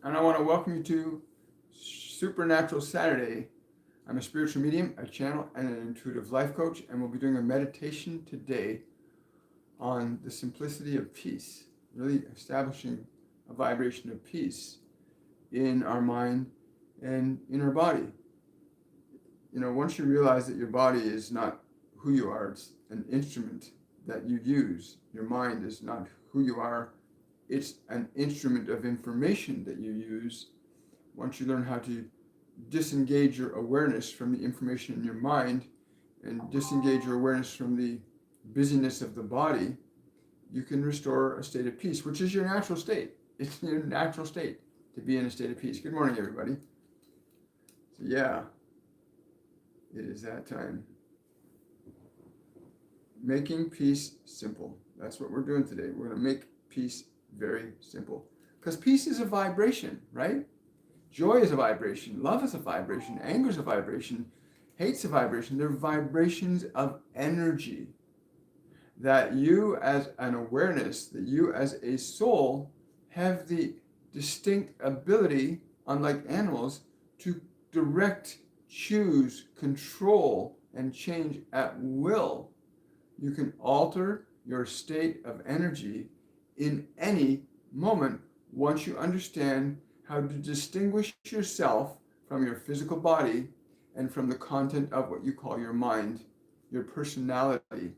and I want to welcome you to Supernatural Saturday. I'm a spiritual medium, a channel, and an intuitive life coach, and we'll be doing a meditation today on the simplicity of peace, really establishing a vibration of peace in our mind and in our body. Once you realize that your body is not who you are, it's an instrument that you use. Your mind is not who you are, it's an instrument of information that you use. Once you learn how to disengage your awareness from the information in your mind and disengage your awareness from the busyness of the body, you can restore a state of peace, which is your natural state. It's your natural state to be in a state of peace. Good morning, everybody. So yeah, it is that time. Making peace simple. That's what we're doing today. We're going to make peace very simple. Because peace is a vibration, right? Joy is a vibration. Love is a vibration. Anger is a vibration. Hate's a vibration. They're vibrations of energy that you as an awareness, that you as a soul have the distinct ability, unlike animals, to direct, choose, control, and change at will. You can alter your state of energy in any moment once you understand how to distinguish yourself from your physical body and from the content of what you call your mind, your personality.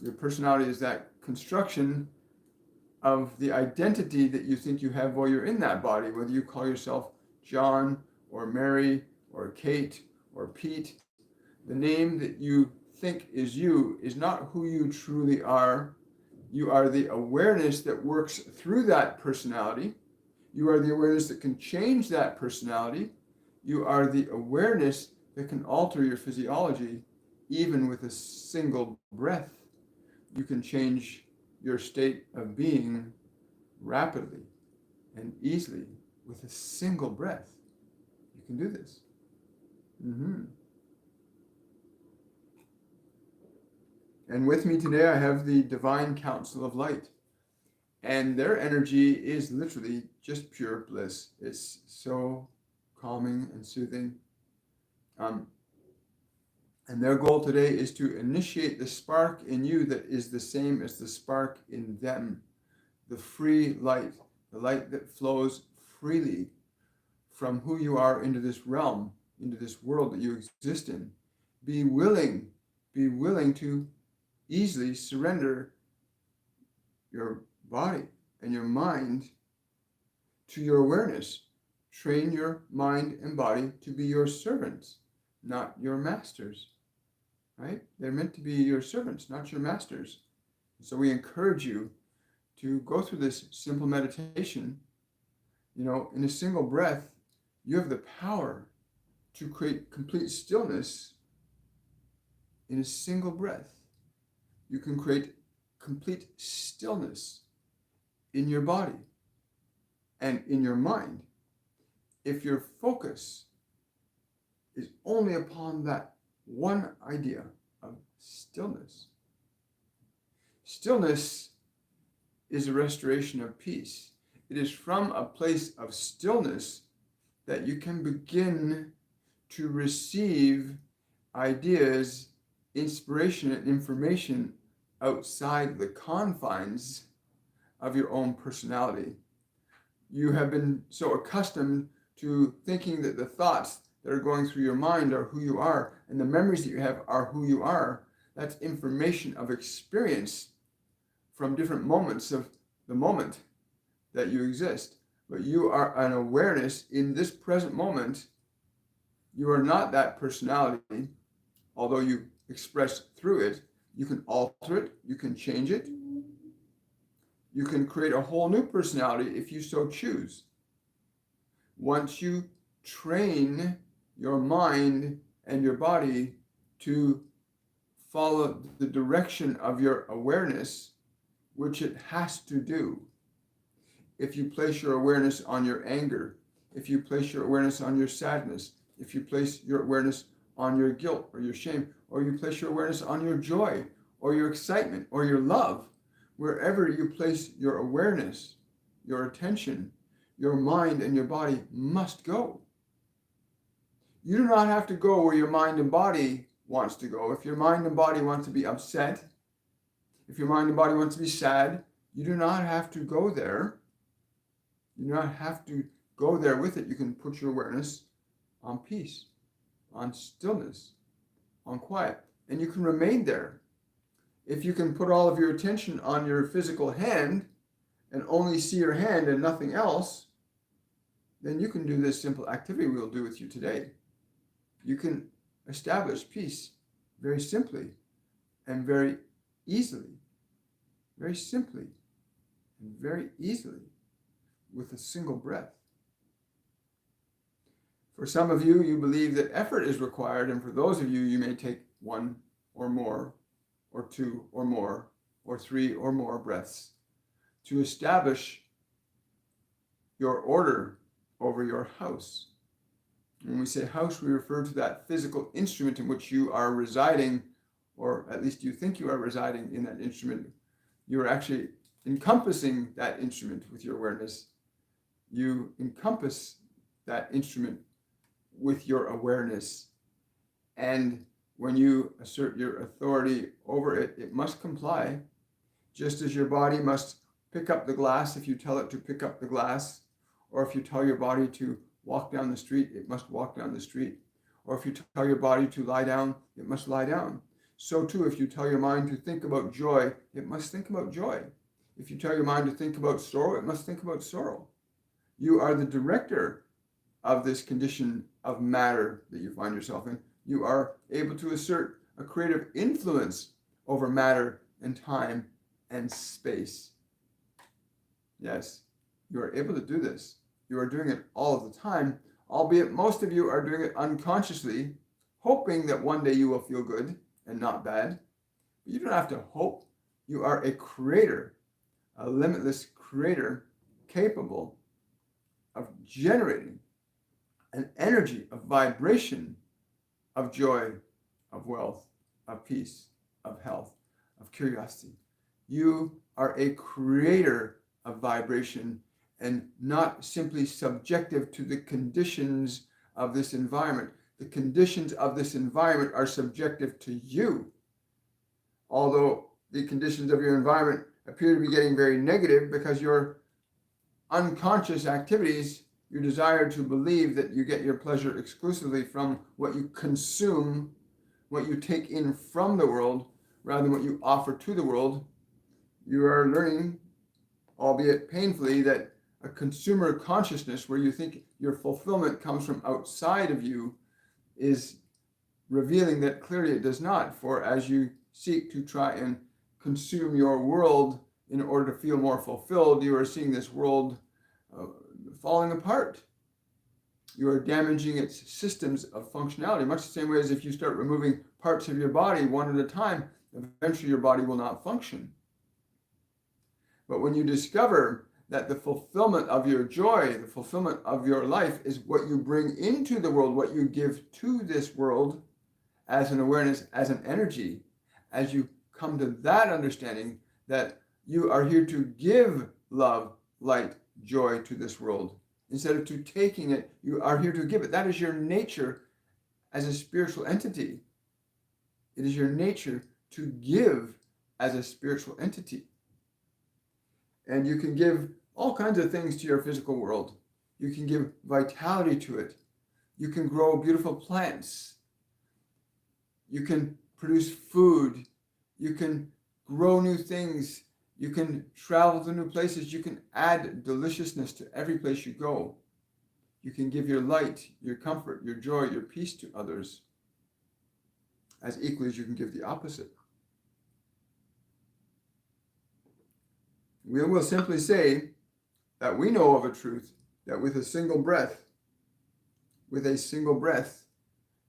Your personality is that construction of the identity that you think you have while you're in that body, whether you call yourself John or Mary or Kate or Pete. The name that you think is you is not who you truly are. You are the awareness that works through that personality. You are the awareness that can change that personality. You are the awareness that can alter your physiology even with a single breath. You can change your state of being rapidly and easily with a single breath. You can do this. And with me today, I have the Divine Council of Light. And their energy is literally just pure bliss. It's so calming and soothing. And their goal today is to initiate the spark in you that is the same as the spark in them. The free light, the light that flows freely from who you are into this realm, into this world that you exist in. Be willing to easily surrender your body and your mind to your awareness. Train your mind and body to be your servants, not your masters, right? They're meant to be your servants, not your masters. So we encourage you to go through this simple meditation. In a single breath, you have the power to create complete stillness in a single breath. You can create complete stillness in your body and in your mind if your focus is only upon that one idea of stillness. Stillness is a restoration of peace. It is from a place of stillness that you can begin to receive ideas, inspiration, and information outside the confines of your own personality. You have been so accustomed to thinking that the thoughts that are going through your mind are who you are, and the memories that you have are who you are. That's information of experience from different moments of the moment that you exist. But you are an awareness in this present moment. You are not that personality, although you express through it. You can alter it, you can change it. You can create a whole new personality if you so choose. Once you train your mind and your body to follow the direction of your awareness, which it has to do. If you place your awareness on your anger, if you place your awareness on your sadness, if you place your awareness on your guilt or your shame, or you place your awareness on your joy or your excitement or your love, wherever you place your awareness, your attention, your mind and your body must go. You do not have to go where your mind and body wants to go. If your mind and body want to be upset, if your mind and body want to be sad, you do not have to go there. You do not have to go there with it. You can put your awareness on peace, on stillness, on quiet, and you can remain there. If you can put all of your attention on your physical hand and only see your hand and nothing else, then you can do this simple activity we'll do with you today. You can establish peace very simply and very easily, very simply and very easily with a single breath. For some of you, you believe that effort is required, and for those of you, you may take one or more, or two or more, or three or more breaths to establish your order over your house. When we say house, we refer to that physical instrument in which you are residing, or at least you think you are residing in that instrument. You are actually encompassing that instrument with your awareness. You encompass that instrument with your awareness. And when you assert your authority over it, it must comply, just as your body must pick up the glass if you tell it to pick up the glass, or if you tell your body to walk down the street, it must walk down the street. Or if you tell your body to lie down, it must lie down. So too, if you tell your mind to think about joy, it must think about joy. If you tell your mind to think about sorrow, it must think about sorrow. You are the director of this condition of matter that you find yourself in. You are able to assert a creative influence over matter and time and space. Yes, you are able to do this. You are doing it all of the time, albeit most of you are doing it unconsciously, hoping that one day you will feel good and not bad. But you don't have to hope. You are a creator, a limitless creator, capable of generating an energy, a vibration of joy, of wealth, of peace, of health, of curiosity. You are a creator of vibration and not simply subjective to the conditions of this environment. The conditions of this environment are subjective to you. Although the conditions of your environment appear to be getting very negative because your unconscious activities, your desire to believe that you get your pleasure exclusively from what you consume, what you take in from the world, rather than what you offer to the world, you are learning, albeit painfully, that a consumer consciousness where you think your fulfillment comes from outside of you is revealing that clearly it does not. For as you seek to try and consume your world in order to feel more fulfilled, you are seeing this world falling apart. You are damaging its systems of functionality, much the same way as if you start removing parts of your body one at a time, eventually your body will not function. But when you discover that the fulfillment of your joy, the fulfillment of your life is what you bring into the world, what you give to this world as an awareness, as an energy, as you come to that understanding that you are here to give love, light, joy to this world. Instead of to taking it, you are here to give it. That is your nature as a spiritual entity. It is your nature to give as a spiritual entity. And you can give all kinds of things to your physical world. You can give vitality to it. You can grow beautiful plants. You can produce food. You can grow new things. You can travel to new places. You can add deliciousness to every place you go. You can give your light, your comfort, your joy, your peace to others, as equally as you can give the opposite. We will simply say that we know of a truth that with a single breath,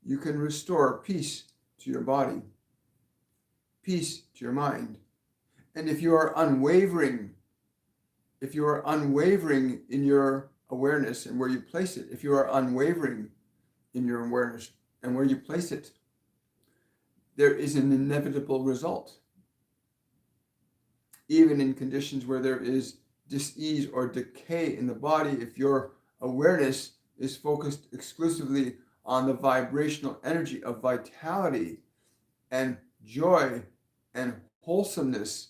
you can restore peace to your body, peace to your mind. And if you are unwavering in your awareness and where you place it, if you are unwavering in your awareness and where you place it, there is an inevitable result. Even in conditions where there is dis-ease or decay in the body if your awareness is focused exclusively on the vibrational energy of vitality and joy and wholesomeness,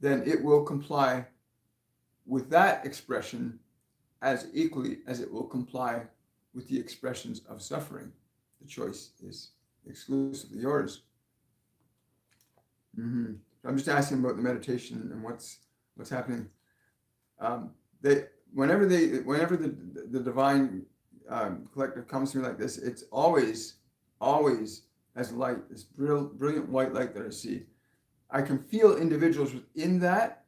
then it will comply with that expression as equally as it will comply with the expressions of suffering. The choice is exclusively yours. I'm just asking about the meditation and what's happening. Whenever the divine collective comes to me like this, it's always as light, this brilliant white light that I see. I can feel individuals within that,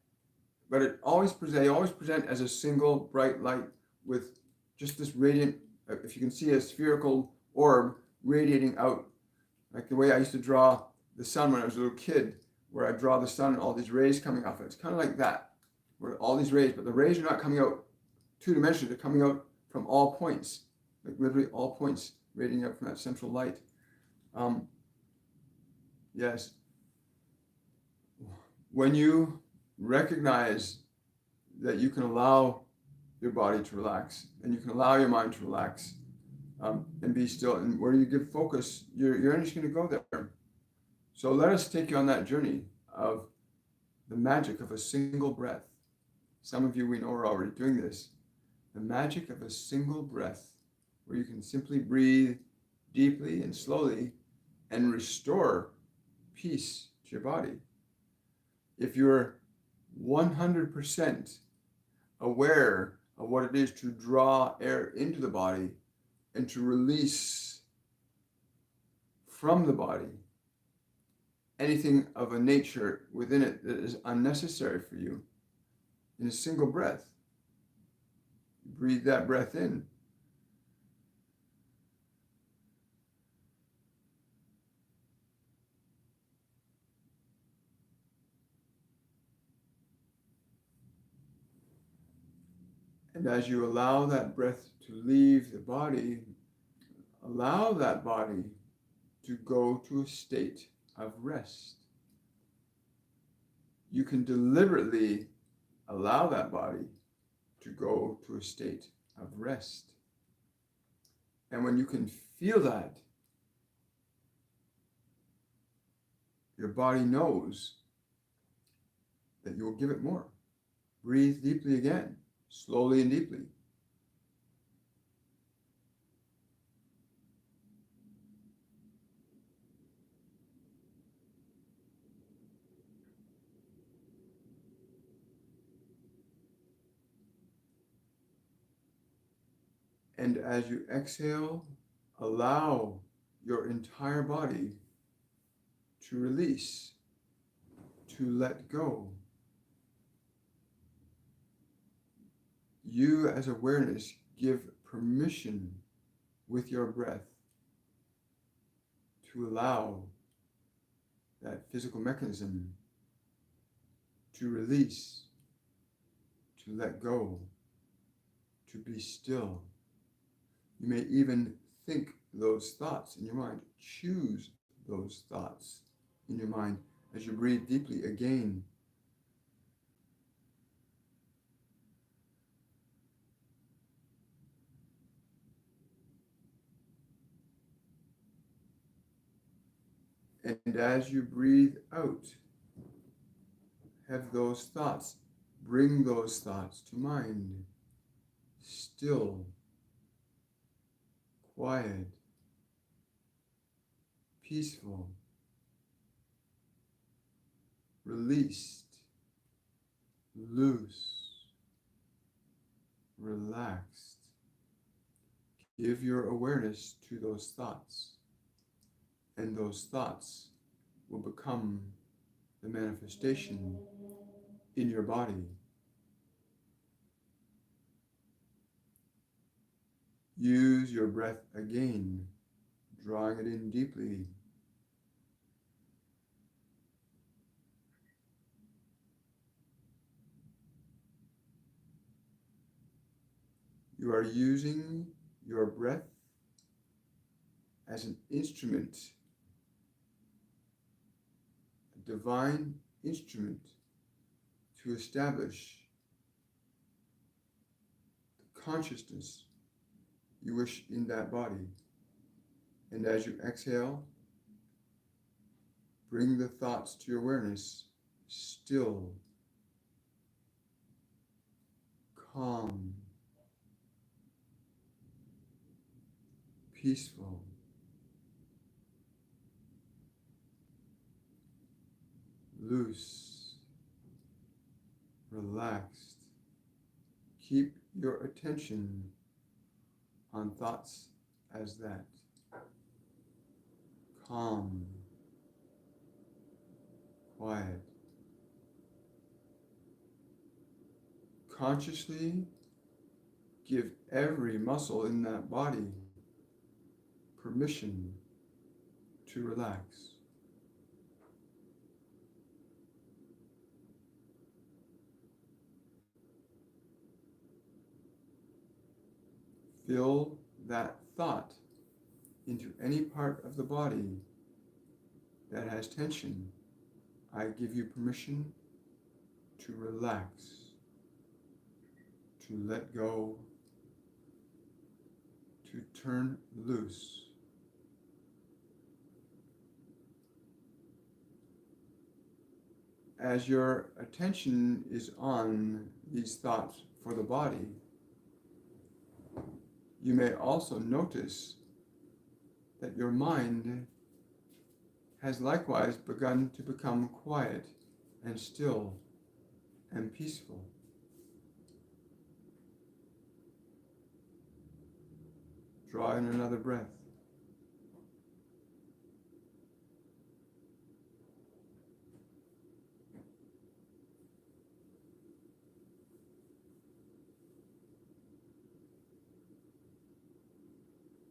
but they always present as a single bright light with just this radiant. If you can see a spherical orb radiating out, like the way I used to draw the sun when I was a little kid, where I draw the sun and all these rays coming off it. It's kind of like that, where all these rays, but the rays are not coming out two-dimensionally, they're coming out from all points, like literally all points radiating out from that central light. Yes. When you recognize that you can allow your body to relax and you can allow your mind to relax and be still, and where you give focus, your energy's going to go there. So let us take you on that journey of the magic of a single breath. Some of you we know are already doing this. The magic of a single breath, where you can simply breathe deeply and slowly and restore peace to your body. If you're 100% aware of what it is to draw air into the body and to release from the body anything of a nature within it that is unnecessary for you, in a single breath, breathe that breath in. And as you allow that breath to leave the body, allow that body to go to a state of rest. You can deliberately allow that body to go to a state of rest. And when you can feel that, your body knows that you will give it more. Breathe deeply again, slowly and deeply. And as you exhale, allow your entire body to release, to let go. You, as awareness, give permission with your breath to allow that physical mechanism to release, to let go, to be still. You may even think those thoughts in your mind. Choose those thoughts in your mind as you breathe deeply again. And as you breathe out, have those thoughts, bring those thoughts to mind. Still, quiet, peaceful, released, loose, relaxed. Give your awareness to those thoughts, and those thoughts will become the manifestation in your body. Use your breath again, drawing it in deeply. You are using your breath as an instrument, a divine instrument to establish consciousness you wish in that body. And as you exhale, bring the thoughts to your awareness, still, calm, peaceful, loose, relaxed. Keep your attention on thoughts as that. Calm, quiet. Consciously give every muscle in that body permission to relax. Fill that thought into any part of the body that has tension. I give you permission to relax, to let go, to turn loose. As your attention is on these thoughts for the body, you may also notice that your mind has likewise begun to become quiet and still and peaceful. Draw in another breath.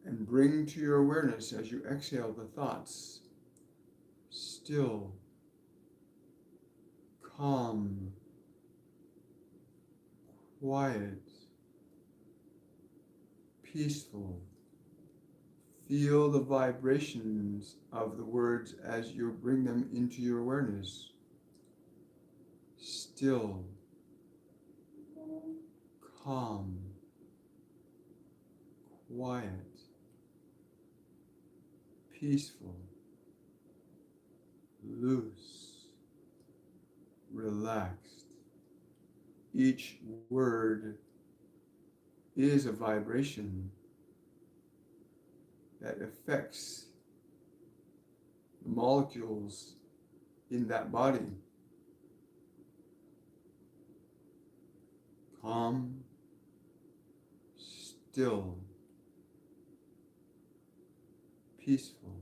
And bring to your awareness as you exhale the thoughts, still, calm, quiet, peaceful. Feel the vibrations of the words as you bring them into your awareness. Still, calm, quiet, peaceful, loose, relaxed. Each word is a vibration that affects the molecules in that body. Calm, still, peaceful.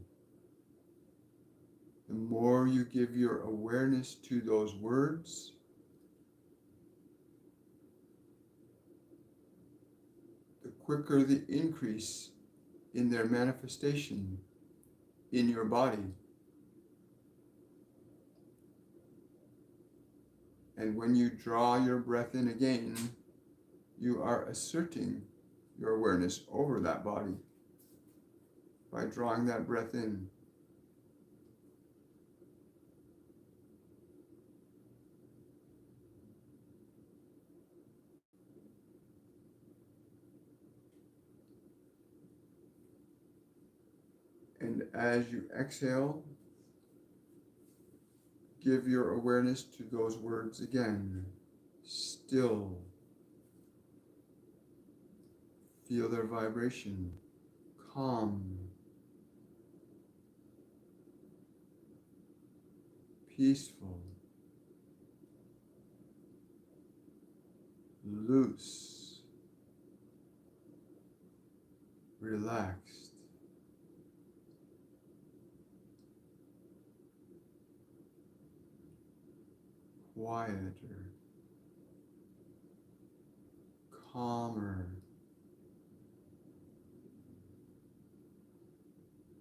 The more you give your awareness to those words, the quicker the increase in their manifestation in your body. And when you draw your breath in again, you are asserting your awareness over that body by drawing that breath in. And as you exhale, give your awareness to those words again. Still. Feel their vibration. Calm. Peaceful. Loose. Relaxed. Quieter, calmer,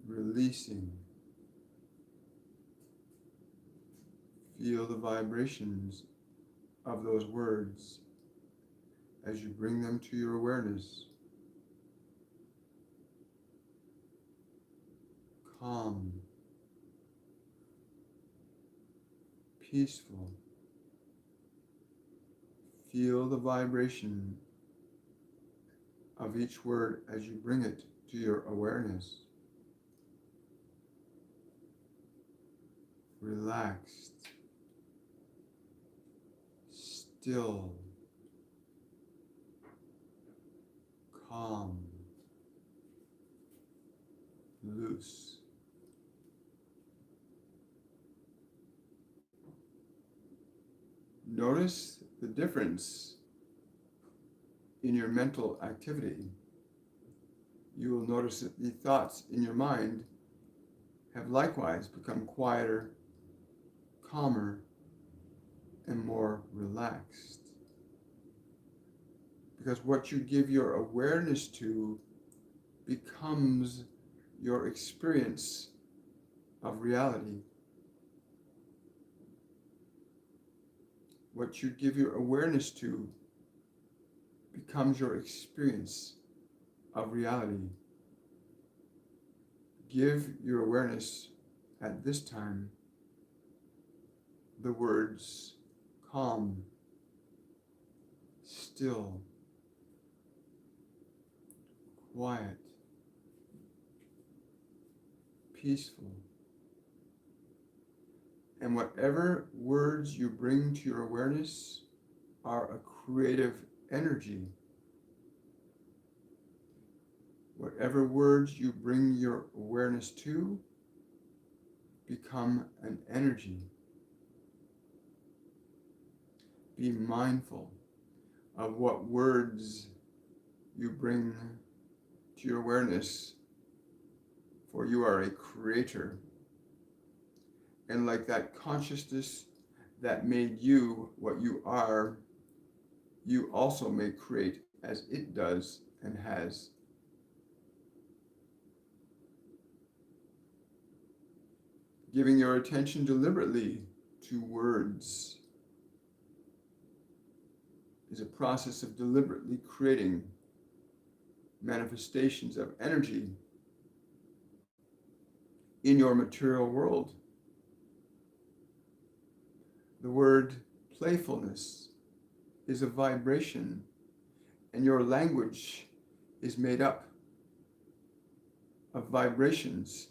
releasing. Feel the vibrations of those words as you bring them to your awareness. Calm, peaceful. Feel the vibration of each word as you bring it to your awareness. Relaxed, still, calm, loose. Notice the difference in your mental activity. You will notice that the thoughts in your mind have likewise become quieter, calmer, and more relaxed. Because what you give your awareness to becomes your experience of reality. What you give your awareness to becomes your experience of reality. Give your awareness at this time the words calm, still, quiet, peaceful. And whatever words you bring to your awareness are a creative energy. Whatever words you bring your awareness to become an energy. Be mindful of what words you bring to your awareness, for you are a creator. And like that consciousness that made you what you are, you also may create as it does and has. Giving your attention deliberately to words is a process of deliberately creating manifestations of energy in your material world. The word playfulness is a vibration, and your language is made up of vibrations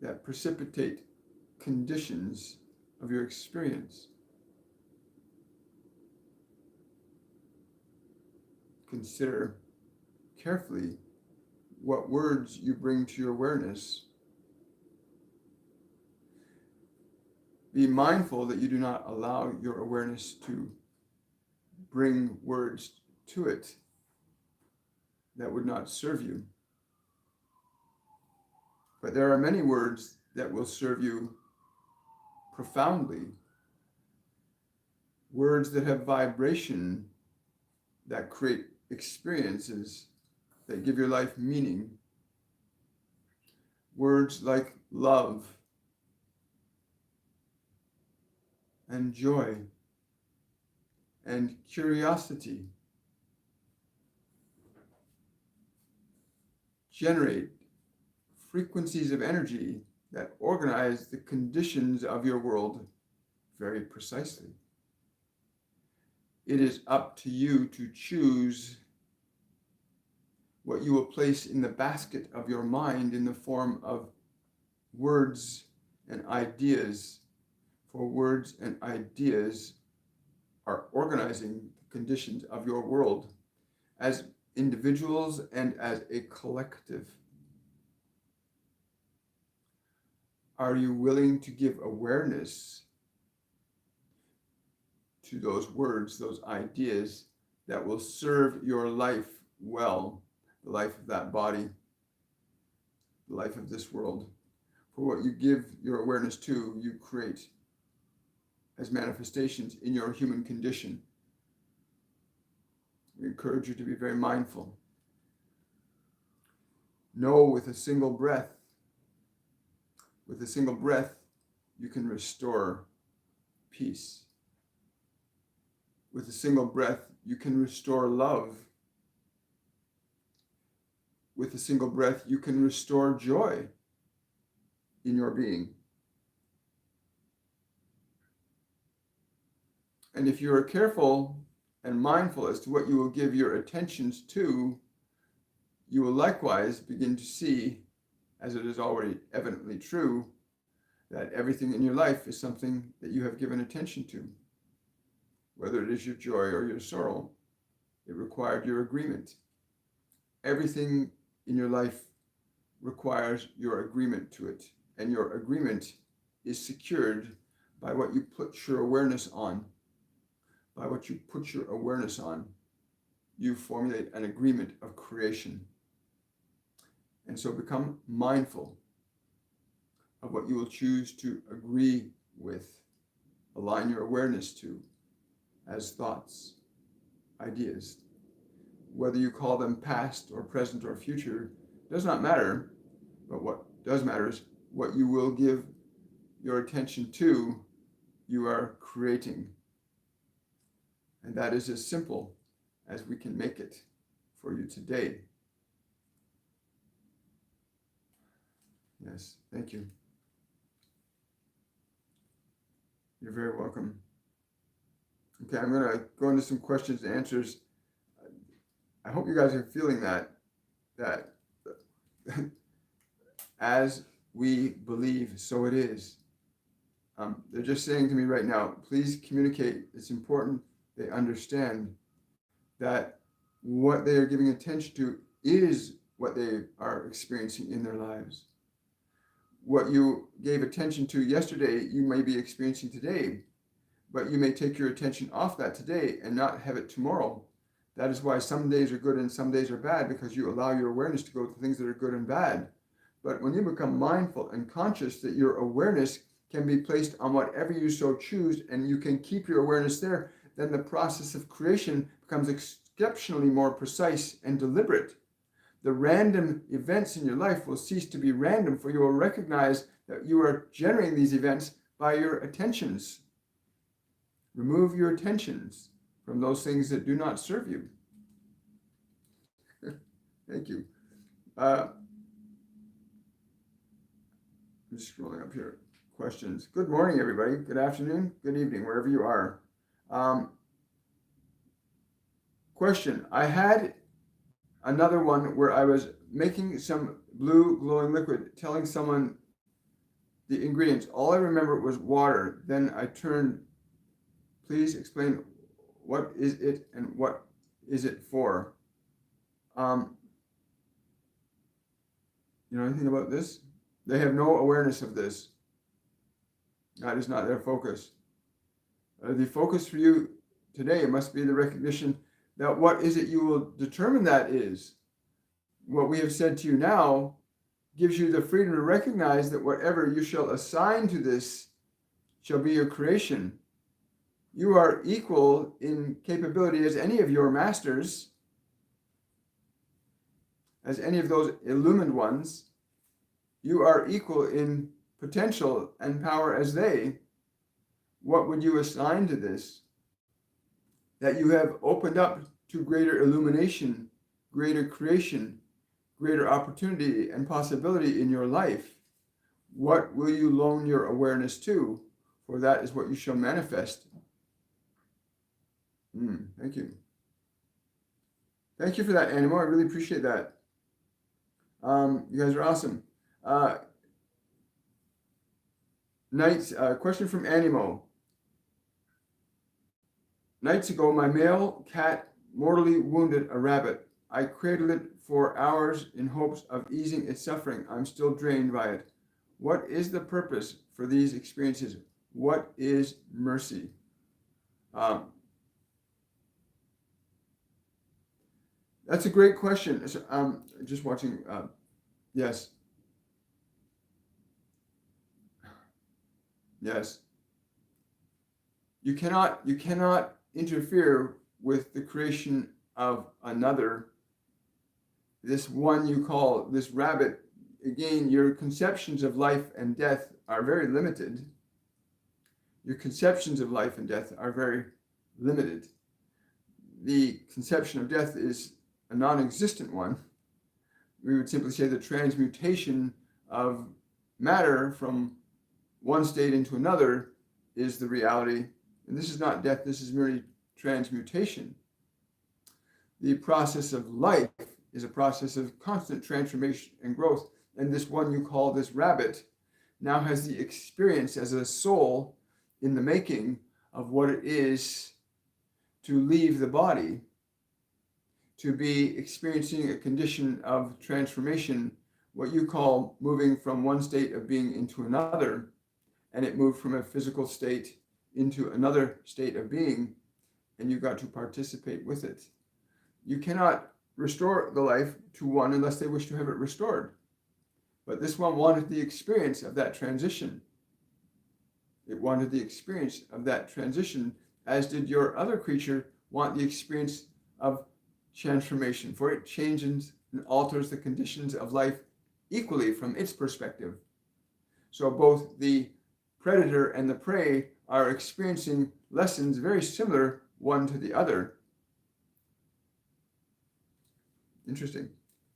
that precipitate conditions of your experience. Consider carefully what words you bring to your awareness. Be mindful that you do not allow your awareness to bring words to it that would not serve you. But there are many words that will serve you profoundly. Words that have vibration, that create experiences, that give your life meaning. Words like love and joy and curiosity generate frequencies of energy that organize the conditions of your world very precisely. It is up to you to choose what you will place in the basket of your mind in the form of words and ideas, for words and ideas are organizing the conditions of your world as individuals and as a collective. Are you willing to give awareness to those words, those ideas that will serve your life well, the life of that body, the life of this world? For what you give your awareness to, you create as manifestations in your human condition. We encourage you to be very mindful. Know with a single breath, you can restore peace. With a single breath, you can restore love. With a single breath, you can restore joy in your being. And if you are careful and mindful as to what you will give your attentions to, you will likewise begin to see, as it is already evidently true, that everything in your life is something that you have given attention to. Whether it is your joy or your sorrow, it required your agreement. Everything in your life requires your agreement to it, and your agreement is secured by what you put your awareness on. By what you put your awareness on, you formulate an agreement of creation. And so become mindful of what you will choose to agree with, align your awareness to, as thoughts, ideas. Whether you call them past or present or future does not matter, but what does matter is what you will give your attention to, you are creating. And that is as simple as we can make it for you today. Yes, thank you. You're very welcome. Okay, I'm going to go into some questions and answers. I hope you guys are feeling that as we believe, so it is. They're just saying to me right now, please communicate. It's important they understand that what they are giving attention to is what they are experiencing in their lives. What you gave attention to yesterday, you may be experiencing today, but you may take your attention off that today and not have it tomorrow. That is why some days are good and some days are bad, because you allow your awareness to go to things that are good and bad. But when you become mindful and conscious that your awareness can be placed on whatever you so choose, and you can keep your awareness there, then the process of creation becomes exceptionally more precise and deliberate. The random events in your life will cease to be random, for you will recognize that you are generating these events by your attentions. Remove your attentions from those things that do not serve you. Thank you. I'm just scrolling up here. Questions. Good morning, everybody. Good afternoon. Good evening, wherever you are. Question. I had another one where I was making some blue glowing liquid, telling someone the ingredients. All I remember was water. Then I turned, please explain what is it and what is it for? You know anything about this? They have no awareness of this. That is not their focus. The focus for you today must be the recognition that what is it you will determine that is. What we have said to you now gives you the freedom to recognize that whatever you shall assign to this shall be your creation. You are equal in capability as any of your masters, as any of those illumined ones. You are equal in potential and power as they. What would you assign to this? That you have opened up to greater illumination, greater creation, greater opportunity and possibility in your life. What will you loan your awareness to? For that is what you shall manifest. Thank you. Thank you for that, Animo. I really appreciate that. You guys are awesome. Question from Animo. Nights ago, my male cat mortally wounded a rabbit. I cradled it for hours in hopes of easing its suffering. I'm still drained by it. What is the purpose for these experiences? What is mercy? That's a great question. Just watching. Yes. Yes. You cannot interfere with the creation of another. This one you call this rabbit, again, your conceptions of life and death are very limited. Your conceptions of life and death are very limited. The conception of death is a non-existent one. We would simply say the transmutation of matter from one state into another is the reality. And this is not death, this is merely transmutation. The process of life is a process of constant transformation and growth. And this one you call this rabbit now has the experience as a soul in the making of what it is to leave the body, to be experiencing a condition of transformation, what you call moving from one state of being into another, and it moved from a physical state into another state of being, and you got to participate with it. You cannot restore the life to one unless they wish to have it restored. But this one wanted the experience of that transition. It wanted the experience of that transition, as did your other creature want the experience of transformation, for it changes and alters the conditions of life equally from its perspective. So both the predator and the prey are experiencing lessons very similar one to the other. Interesting.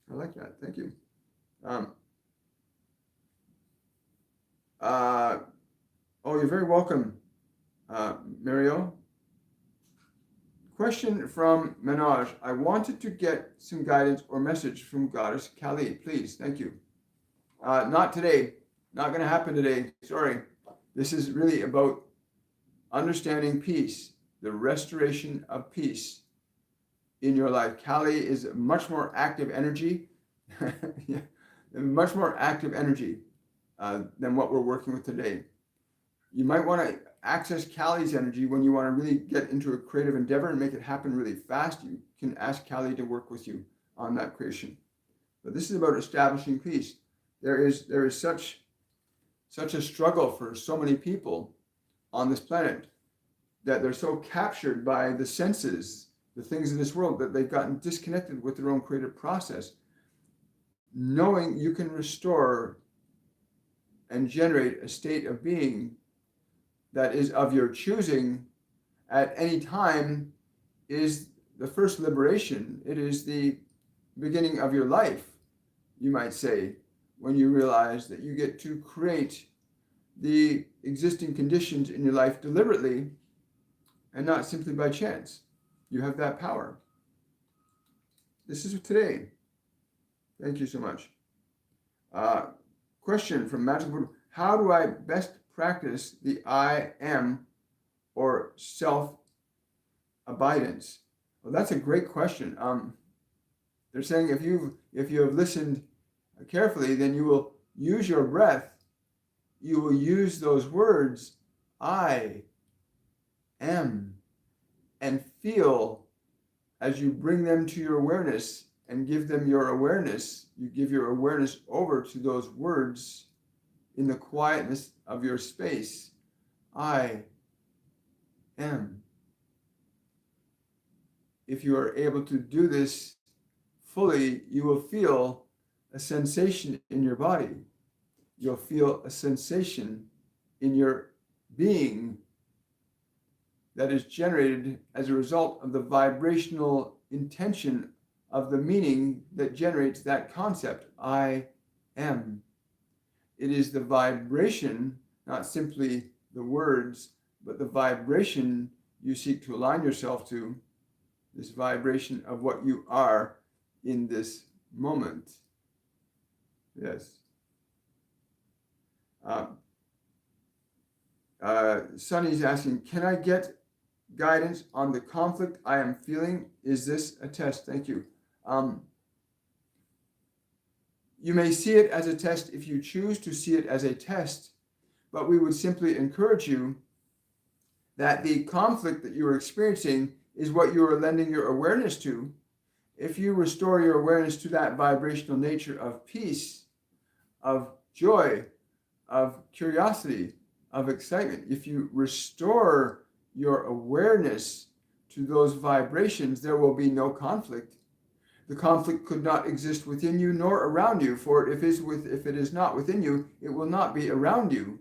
I like that. Thank you. You're very welcome, Mario. Question from Manoj. I wanted to get some guidance or message from Goddess Kali, please. Thank you. Not today. Not going to happen today. Sorry. This is really about understanding peace, the restoration of peace in your life. Kali is a much more active energy, much more active energy than what we're working with today. You might want to access Kali's energy when you want to really get into a creative endeavor and make it happen really fast. You can ask Kali to work with you on that creation. But this is about establishing peace. There is such a struggle for so many people on this planet that they're so captured by the senses, the things in this world, that they've gotten disconnected with their own creative process. Knowing you can restore and generate a state of being that is of your choosing at any time is the first liberation. It is the beginning of your life, you might say, when you realize that you get to create the existing conditions in your life deliberately and not simply by chance. You have that power. This is today. Thank you so much. Question from Magical Buddha. How do I best practice the I am or self-abidance? Well, that's a great question. They're saying if you have listened carefully, then you will use your breath. You will use those words, I am, and feel as you bring them to your awareness and give them your awareness. You give your awareness over to those words in the quietness of your space. I am. If you are able to do this fully, you will feel a sensation in your body. You'll feel a sensation in your being that is generated as a result of the vibrational intention of the meaning that generates that concept, I am. It is the vibration, not simply the words, but the vibration you seek to align yourself to, this vibration of what you are in this moment. Yes. Sunny's asking, can I get guidance on the conflict I am feeling? Is this a test? Thank you. You may see it as a test if you choose to see it as a test, but we would simply encourage you that the conflict that you are experiencing is what you are lending your awareness to. If you restore your awareness to that vibrational nature of peace, of joy, of curiosity, of excitement, if you restore your awareness to those vibrations, there will be no conflict. The conflict could not exist within you nor around you, for if it is not within you, it will not be around you.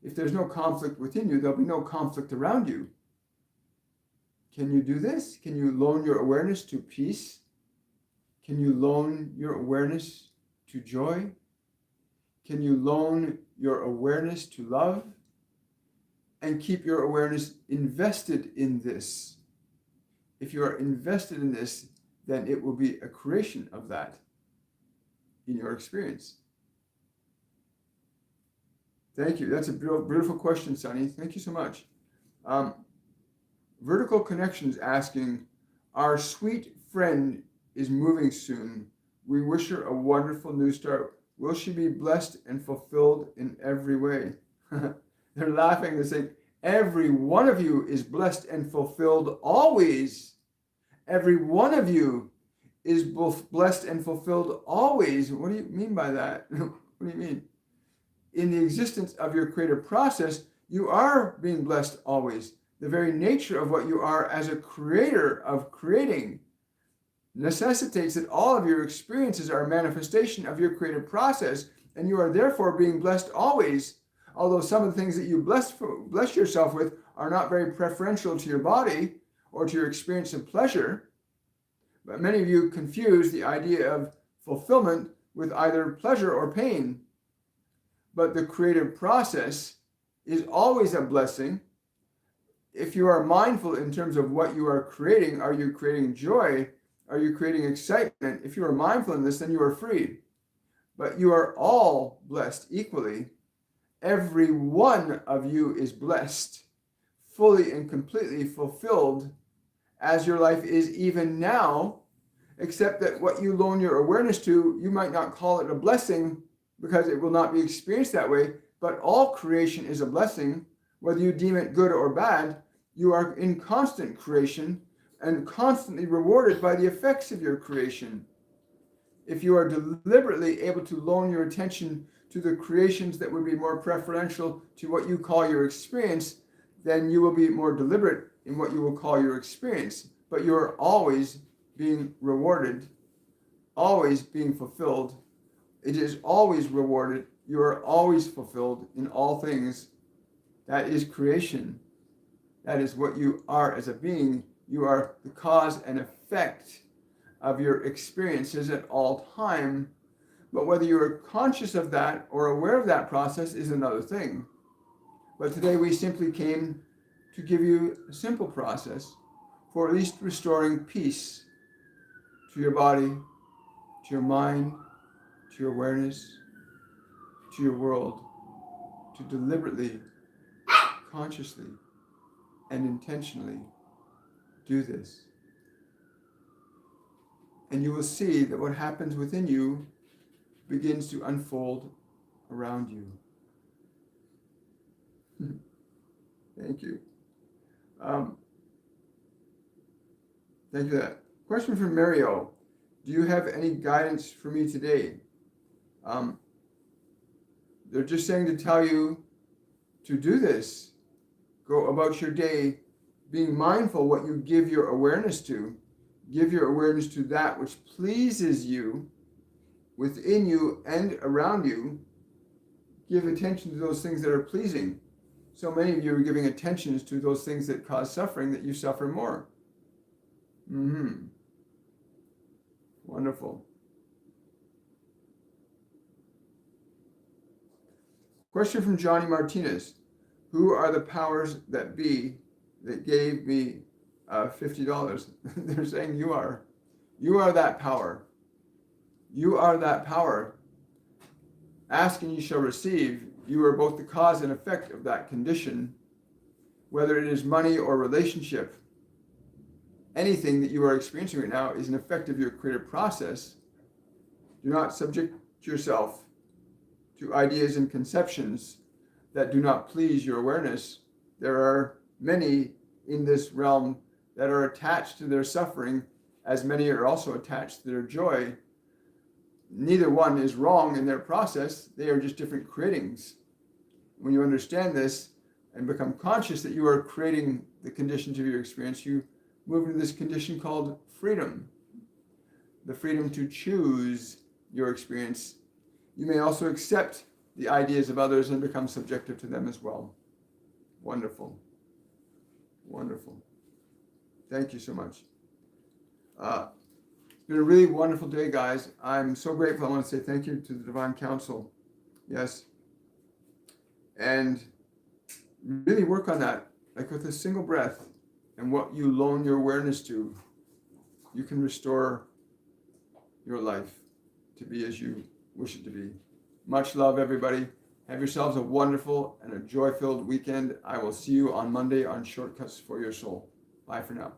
If there's no conflict within you, there'll be no conflict around you. Can you do this? Can you loan your awareness to peace? Can you loan your awareness to joy? Can you loan your awareness to love? and keep your awareness invested in this. If you are invested in this, then it will be a creation of that in your experience. Thank you. That's a beautiful question, Sunny. Thank you so much. Vertical Connections asking, our sweet friend is moving soon. We wish her a wonderful new start. Will she be blessed and fulfilled in every way? They're laughing. They're saying, every one of you is blessed and fulfilled always. Every one of you is both blessed and fulfilled always. What do you mean by that? What do you mean? In the existence of your creative process, you are being blessed always. The very nature of what you are as a creator of creating necessitates that all of your experiences are a manifestation of your creative process, and you are therefore being blessed always. Although some of the things that you bless yourself with are not very preferential to your body or to your experience of pleasure, but many of you confuse the idea of fulfillment with either pleasure or pain. But the creative process is always a blessing. If you are mindful in terms of what you are creating, are you creating joy? Are you creating excitement? If you are mindful in this, then you are free. But you are all blessed equally. Every one of you is blessed, fully and completely fulfilled as your life is even now, except that what you loan your awareness to, you might not call it a blessing because it will not be experienced that way, but all creation is a blessing. Whether you deem it good or bad, you are in constant creation and constantly rewarded by the effects of your creation. If you are deliberately able to loan your attention to the creations that would be more preferential to what you call your experience, then you will be more deliberate in what you will call your experience. But you are always being rewarded, always being fulfilled. It is always rewarded. You are always fulfilled in all things. That is creation. That is what you are as a being. You are the cause and effect of your experiences at all time. But whether you are conscious of that or aware of that process is another thing. But today we simply came to give you a simple process for at least restoring peace to your body, to your mind, to your awareness, to your world, to deliberately, consciously, and intentionally do this. And you will see that what happens within you begins to unfold around you. Thank you. Thank you for that. Question from Mario. Do you have any guidance for me today? They're just saying to tell you to do this. Go about your day being mindful what you give your awareness to. Give your awareness to that which pleases you within you and around you. Give attention to those things that are pleasing. So many of you are giving attention to those things that cause suffering that you suffer more. Wonderful. Question from Johnny Martinez. Who are the powers that be that gave me $50? They're saying you are. You are that power. You are that power. Ask and you shall receive. You are both the cause and effect of that condition, whether it is money or relationship. Anything that you are experiencing right now is an effect of your creative process. Do not subject yourself to ideas and conceptions that do not please your awareness. There are many in this realm that are attached to their suffering, as many are also attached to their joy. Neither one is wrong in their process. They are just different creatings. When you understand this and become conscious that you are creating the conditions of your experience, you move into this condition called freedom. The freedom to choose your experience. You may also accept the ideas of others and become subjective to them as well. Wonderful. Wonderful. Thank you so much. It's been a really wonderful day, guys. I'm so grateful. I want to say thank you to the Divine Council. Yes. And really work on that, like with a single breath and what you loan your awareness to, you can restore your life to be as you wish it to be. Much love, everybody. Have yourselves a wonderful and a joy-filled weekend. I will see you on Monday on Shortcuts for Your Soul. Bye for now.